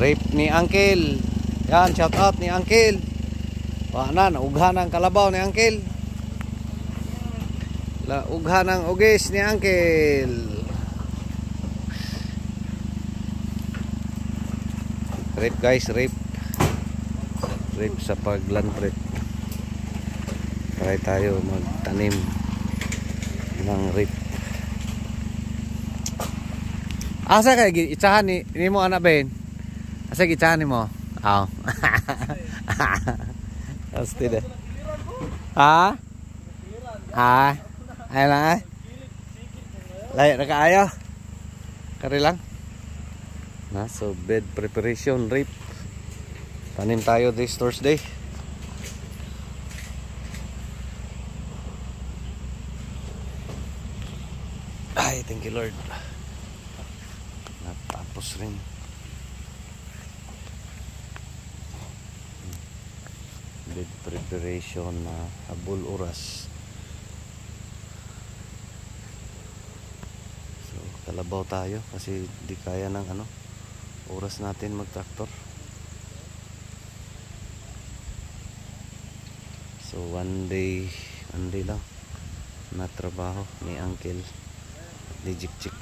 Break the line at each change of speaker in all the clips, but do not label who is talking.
Rape ni Uncle. Yan, shout out ni Uncle. Wala na, ughan ang kalabaw ni Uncle. Ughan ang ugis ni Uncle. Rape guys, rape. Rape sa pagland rape. Try tayo magtanim ng rape. Asa kay itsahan ni mo anak Ben? Asa itsahan ni mo? Aw. Pasti deh. Ha? Ah. Ay lang ay. Layak na kaayo. Kari lang. Na, so bed preparation rape. Tanim tayo this Thursday. Ay, thank you Lord. Natapos rin. Bed preparation na habol oras. So kalabaw tayo kasi di kaya ng oras natin mag-tractor. So one day lang na trabaho ni Uncle ni Jik-Jik.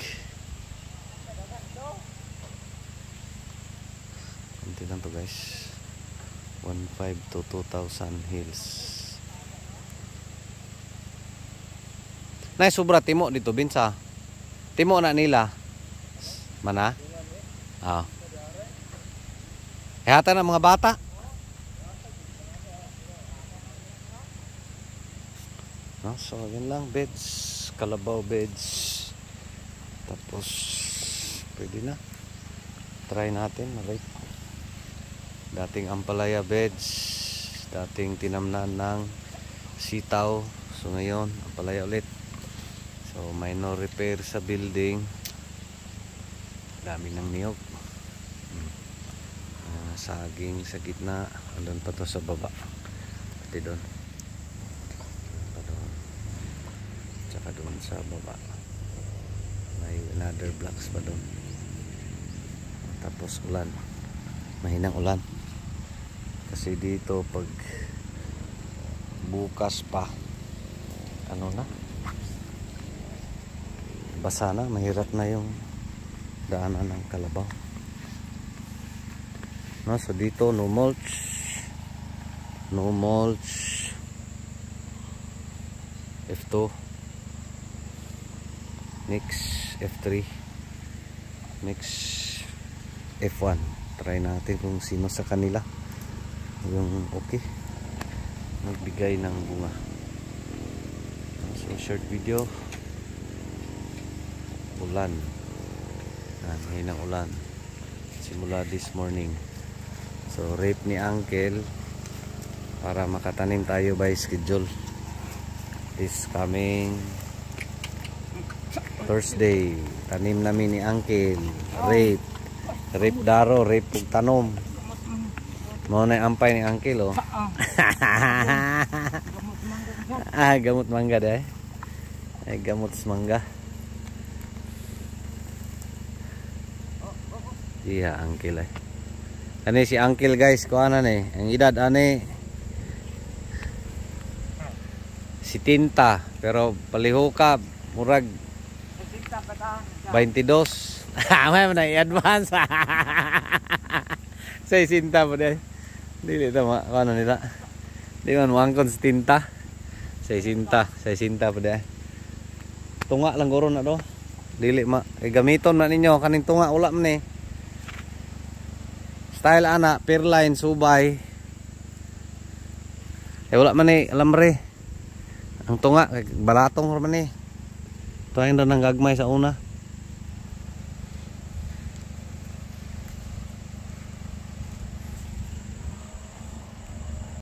Hindi lang to guys. 1,500 to 2,000 hills. Nay sobra timo dito binsa. Timo na nila. Mana? Ah. Hata na mga bata. No, so yun lang, beds, kalabaw beds. Tapos pwede na. Try natin, right? Dating ampalaya beds, dating tinamnan ng sitaw. So ngayon, ampalaya ulit. So minor repair sa building. Dami ng niyog. Saging sa gitna. Andun pa to sa baba. Pati doon. Pa doon. Tsaka doon sa baba. May another blocks pa doon. Tapos ulan. Mahinang ulan. Kasi dito pag bukas pa na basa na, mahirap na yung daanan ng kalabaw. No, so dito no mulch. No mulch. F2. Next F3. Next F1. Try natin kung sino sa kanila yung okay magbigay ng bunga. So short video. Ulan. Ngayon ang ulan simula this morning. So rape ni Uncle para makatanim tayo by schedule is coming Thursday. Tanim namin ni Uncle rape daro, rape tanom. Mo na ampay ni Uncle oh. Gamot mangga deh. Gamot mangga. Iya Uncle eh. Ani si Uncle guys, kuanan eh. Ang edad ani si tinta pero palihukab murag 22. May na i-advance. Say sinta po deh. Dili ta kuanan nila. Di man wangkon si tinta. Say sinta po deh. Tunga lang guro na do. Dili gamiton na ninyo kaning tunga ula man eh. Style ana, perline, subay. Wala man eh, alamre. Ang tunga, balatong man eh. Tuwain daw ng gagmay sa una.